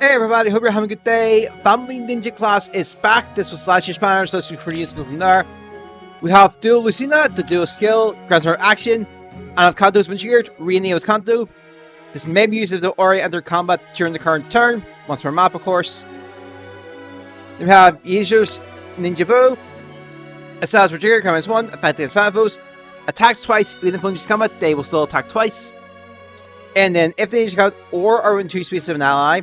Hey everybody, hope you're having a good day. Family Ninja class is back. This was last year's banner, so let's look for you to go from there. We have Dual Lucina, the dual skill, grants her action, and if Kanto has been triggered, re-enables Kanto. This may be used if the Ori enter combat during the current turn, once per map of course. Then we have Yizur's Ninja Bow. Assaults for trigger, command 1, effective against fan foes. Attacks twice, even if Ninja's combat, they will still attack twice. And then if the Ninja combat or are in 2 spaces of an ally,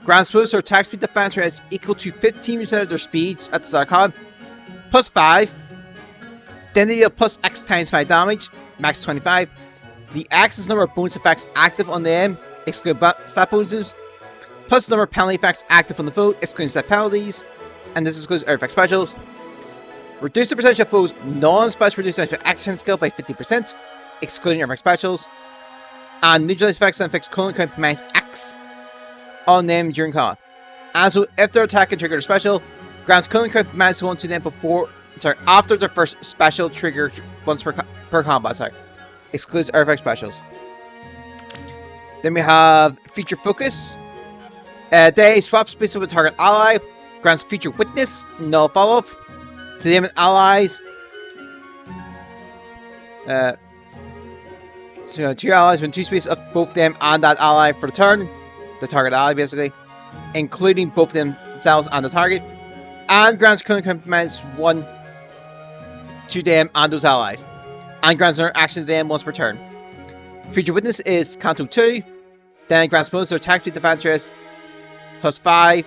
grants boost or attack speed defense rate is equal to 15% of their speed at the start of combat, plus 5. Then they deal plus X times 5 damage, max 25. The X is the number of bonus effects active on them, excluding stat bonuses, plus the number of penalty effects active on the foe, excluding stat penalties, and this excludes artifact specials. Reduce the percentage of foes non-special reduced by action skill by 50%, excluding artifact specials, and neutralize effects and affects colon count minus X on them during combat. And so if their attack and trigger a special, grants colon count minus 1 to them after their first special trigger once per combat, excludes artifact specials. Then we have feature focus. They swap spaces with target ally, grants feature witness, no follow-up to them and allies. So 2 allies within 2 spaces of both them and that ally for the turn. The target ally basically, including both themselves and the target, and grants colon count minus 1 to them and those allies, and grants their action to them once per turn. Feature witness is Kanto 2, then grants bonus their attack speed defense rate plus 5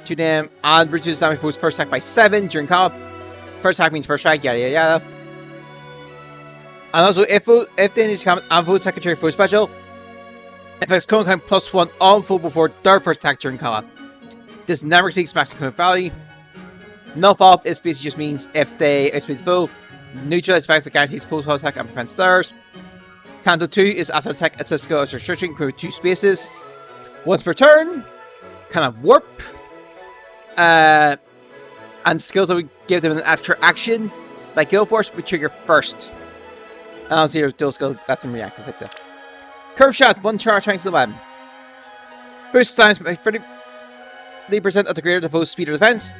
to them, and reduces damage boost first attack by 7 during combat. First attack means first strike, yada yada yada. And also, if they need to combat and foe secondary foe special, affects colon count plus 1 on foe before their first attack during combat. This never exceeds maximum count value. No follow-up is basically just means if they outspeed the foe, neutralize effects that guarantees foe's whole attack and prevents theirs. Kanto 2 is after attack assist skill as restriction, with 2 spaces. Once per turn, kind of warp. And skills that would give them an extra action, like Guild Force, would trigger first. And obviously your dual skill, that's in reactive hit there. Curve shot, 1 charge strength to the weapon. Boost times by 30% of the greater the foe's speed or defense.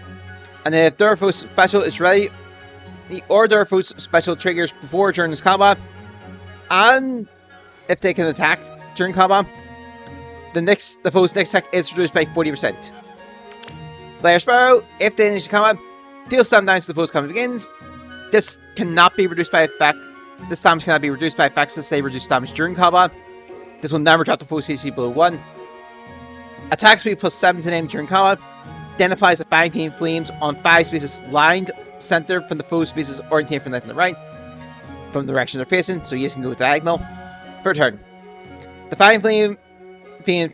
And then if their foe's special is ready, or their foe's special triggers before during this combat, and if they can attack during combat, the foe's next attack is reduced by 40%. Player Sparrow, if they initiate combat, deal 7 damage to the foe's combat begins. This cannot be reduced by effect. This damage cannot be reduced by effect since they reduce damage during combat. This will never drop the foe's HP below 1. Attack speed plus 7 to them during combat. Then applies the 5 pink flames on 5 spaces lined center from the foe's spaces oriented from left and the right, from the direction they're facing, so you can go diagonal for a turn. The 5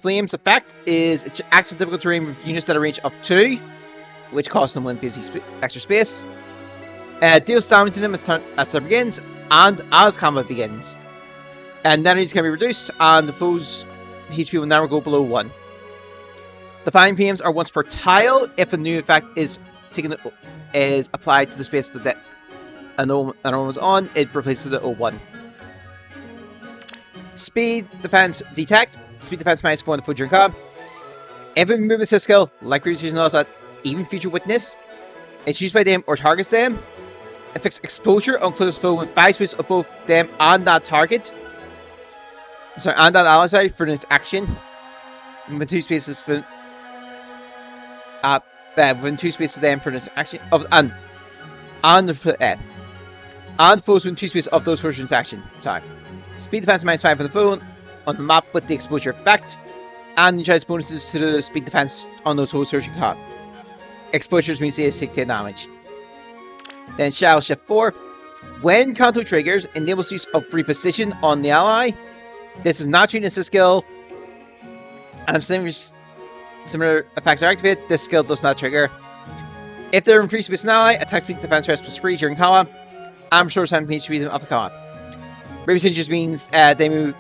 flames effect is it acts as difficult terrain with units that are range of 2, which costs them 1 extra space. Deals damage to them as turn begins and as combat begins. And enemies can be reduced, and the foe's HP will never go below 1. The 5 PMs are once per tile. If a new effect is applied to the space that another one was on, it replaces the 01. Speed defense detect. Speed defense minus 4 on the foe during combat. Every movement skill, like previously noticed, that even feature witness, it's used by them or targets them. Affects exposure on close foe with 5 spaces of both them and that target. Sorry, and that ally side for this action. Within 2 spaces for within 2 spaces of them for this action and foes within 2 spaces of those for this action. Sorry. Speed defense minus 5 for the foe on the map with the exposure effect, and neutralize bonuses to the speed defense on those foes searching card. Exposures means they take 10 damage. Then Shadow Shift 4. When Kanto triggers, enables use of reposition on the ally. This is not treated as a skill, and if similar effects are activated, this skill does not trigger. If they're in free space an ally, attack speed defense rest plus 3 during combat, and restore 7 HP them after combat. Reposition just means the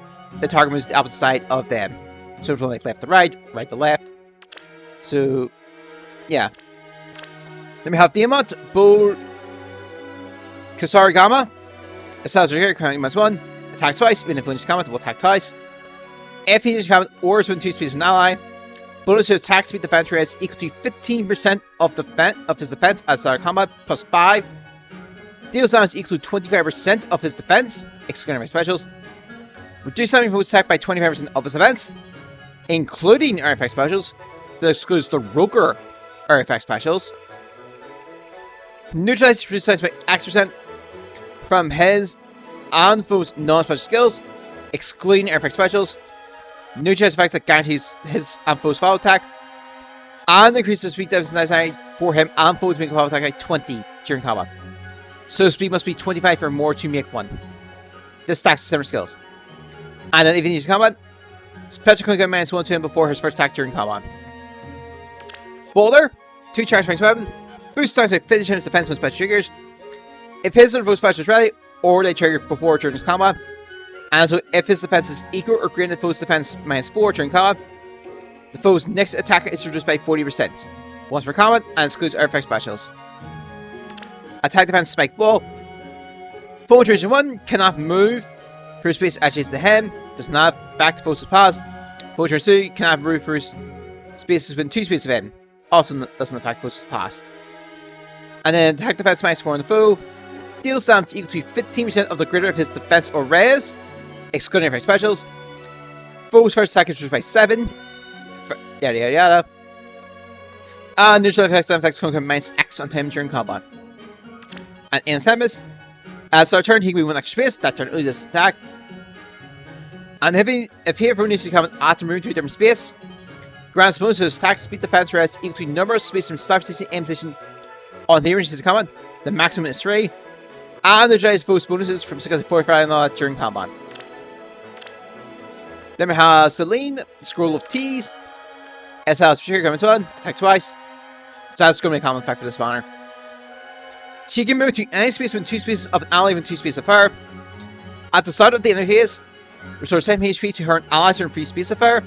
target moves to the opposite side of them. So from like left to right, right to left. So, yeah. Then we have Diamant, Bull, Kusarigama. Assaults are here, currently -1. Attack twice, when if finishes combat, will attack twice. If he finishes combat or is within 2 spaces of an ally, Bonus to attack speed defense rate is equal to 15% of his defense at start of combat, plus 5. Deals damage equal to 25% of his defense, excluding my specials. Reduce damage from attack by 25% of his defense, including artifact specials. That excludes the Roker artifact specials. Neutralize reduce damage by X% from his and foes non-special skills, excluding artifact specials. Neutralize effects that guarantees his and foes follow attack. And increases speed defense necessary for him and foes to make a follow attack by 20 during combat. So speed must be 25 or more to make one. This stacks similar skills. And then if he needs combat, special can get -1 to him before his first attack during combat. Boulder, 2 charge strength weapon, boost attacks by 50% his defense when special triggers. If his or foe's special is ready, or they trigger before during his combat. And so if his defense is equal or greater than the foe's defense -4 during combat, the foe's next attack is reduced by 40% once per combat and excludes artifact specials. Attack defense spike ball. Foe intrusion 1 cannot move through space adjacent to him, does not affect foe's pass. Foe intrusion 2 cannot move through spaces within 2 spaces of him, also doesn't affect foe's pass. And then attack defense -4 on the foe. Deals damage equal to 15% of the greater of his defense or res, excluding artifact specials. Foe's first attack is reduced by 7. Yada yada yada. And neutral effects can come -X on him during combat. And in his tempest, at start turn, he can move 1 extra space. That turn only does attack. And if he ever needs to come after moving to a different space, grants bonus to his attack speed defense rest equal to number of space from start position and position on the range to combat. The maximum is 3. And neutralize foe's bonuses from 6 to 45 and all that during combat. Then we have Celine, Scroll of Tease. SL's trigger comes on, attack twice. So that's going to be a common effect for this banner. She can move to any space within 2 spaces of an ally within 2 spaces of her. At the start of the enemy phase, restores 10 HP to her allies in free space of her.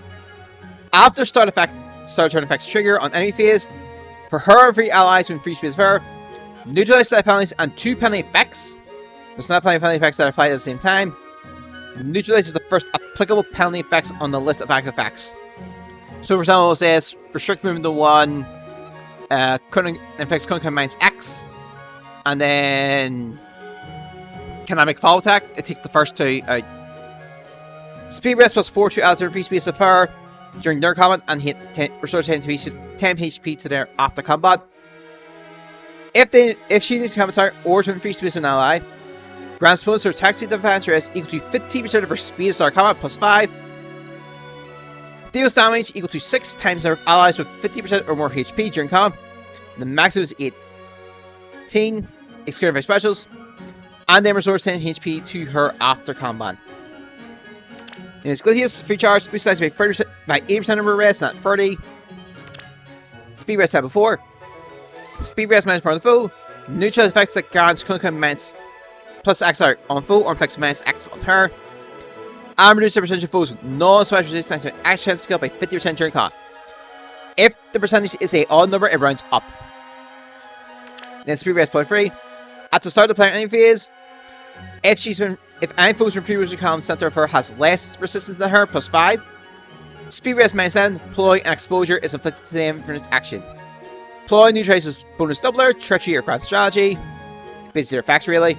After start turn effects trigger on enemy phase, for her and free allies within free space of her, neutralize stat penalties and 2 penalty effects. There's not penalty effects that apply at the same time. Neutralizes the first applicable penalty effects on the list of active effects. So for example, it says restrict movement to 1, current effects current -X, and then cannot make follow attack. It takes the first 2 out. Speed rest +4 to allies in free space of her during their combat, and restores 10 HP to their after combat. If she needs to combat start or to free space of an ally, grants bonus to attack speed defense rest equal to 15% of her speed start combat +5. Deals damage equal to 6 times her allies with 50% or more HP during combat. The maximum is 18, excluding her specials. And then restores 10 HP to her after combat. In his Gladius, free charge, boost size by 80% of her rest, not 30. Speed rest tab before. Speed rest -4 on the foe. Neutral effects that grants clinical +X on foe or effects -X on her. And reduce the percentage of foes with non-special resistance to action skill by 50% during combat. If the percentage is a odd number, it rounds up. Then speed rest +3. At the start of the player enemy phase, if any foes from previous column center of her has less resistance than her, +5. Speed rest -7. Ploy and exposure is inflicted to them from its action. Ploy neutralizes bonus doubler, treachery, or grand strategy. Basically, their facts really.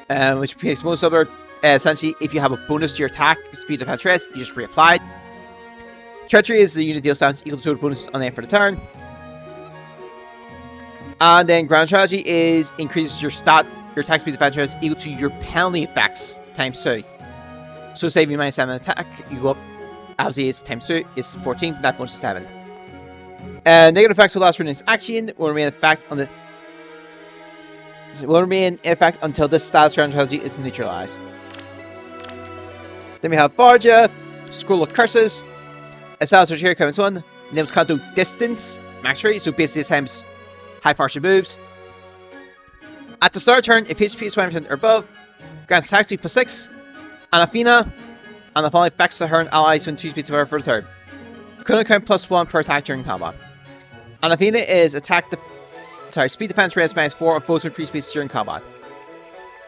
Which makes most doubler. Essentially, if you have a bonus to your attack, speed, defense, rest, you just reapply it. Treachery is the unit deal sounds equal to total bonus on the end for the turn. And then ground strategy is increases your attack speed, defense, rest equal to your penalty effects ×2. So say if you -7 attack, you go up. Obviously, it's ×2 is 14. That bonus is 7. Negative effects will last for its action. Will remain in effect until this status ground strategy is neutralized. Then we have Farja, Scroll of Curses. A status search here comes 1. Names Kanto Distance, max 3, so basically this time's high far she moves. At the start of turn, if HP is 20% or above, grants attack speed +6. And Athena, and the following effects to her and allies when 2 speeds of her for the turn. Couldn't count +1 per attack during combat. And Athena is speed defense rest -4 on foes with free space during combat.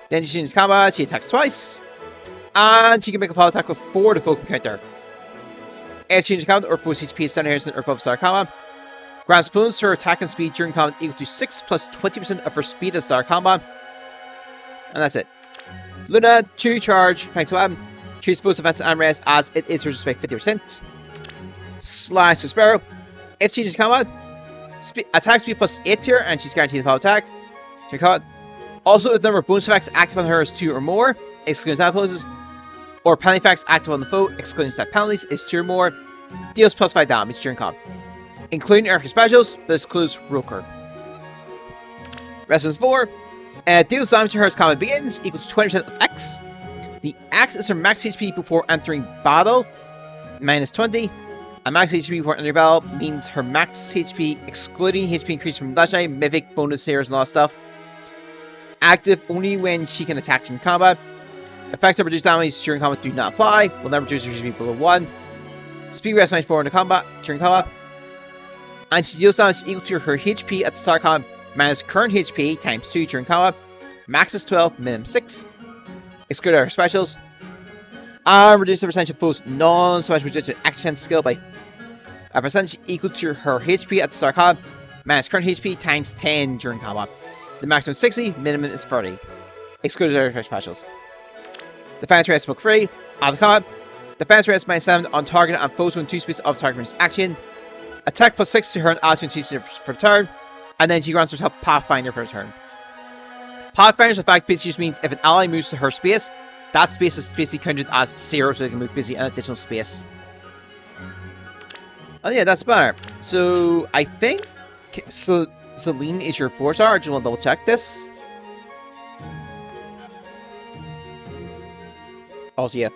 Then she changes combat, she attacks twice. And she can make a follow attack with 4 to foe can counter. If change combat or force HP 700 or above start combat, grants bonus to her attack and speed during combat equal to 6 plus 20% of her speed at start combat. And that's it. Luna, 2 charge, thanks to weapon. Choose both defense and rest as it is reduced by 50%. Slash to Sparrow. If she changes combat, attack speed plus 8 to her and she's guaranteed to follow attack. During combat. Also, if the number of bonus effects active on her is 2 or more, excluding stat poses, or penalty effects active on the foe, excluding stat penalties, is 2 or more, deals plus 5 damage during combat. Including Earthly specials, but excludes Roker. Resistance 4. Deals damage to her as combat begins, equal to 20% of X. The X is her max HP before entering battle, minus 20. A max HP before entering battle means her max HP, excluding HP increase from legendary, mythic, bonus heroes, and all that stuff. Active only when she can attack during combat. Effects that reduce damage during combat do not apply. Will never reduce her HP below 1. Speed rest minus 4 in the combat during combat. And she deals damage equal to her HP at the start of combat minus current HP times 2 during combat. Max is 12, minimum 6. Exclude her specials. And reduce the percentage of foes non-special resistant action skill by a percentage equal to her HP at the start of combat minus current HP times 10 during combat. The maximum is 60, minimum is 30. Exclude her specials. Defense rest book free. Out of combat. Defense rest minus 7 on target and foes within 2 spaces of target action. Attack plus 6 to her and adds 2 spaces for the turn. And then she grants herself Pathfinder for the turn. Pathfinder's effect basically just means if an ally moves to her space, that space is basically counted as 0 so they can move basically an additional space. Oh yeah, that's better. So I think Celine is your 4-star. I just want to double check this. Also, yeah.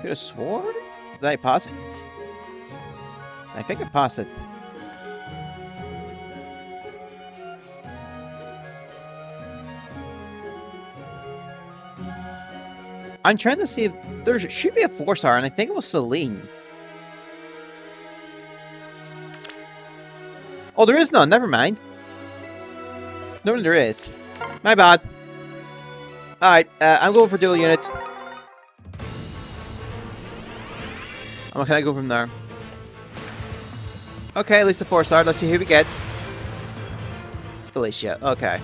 Could have sworn? Did I pass it? I think I passed it. I'm trying to see if there should be a 4-star, and I think it was Celine. Oh, there is none. Never mind. No, there is. My bad. Alright, I'm going for dual unit. How can I go from there? Okay, at least a 4-star. Let's see who we get. Felicia. Okay.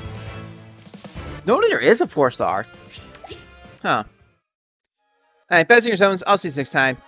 No, there is a 4-star. Huh. Alright, best in your zones. I'll see you next time.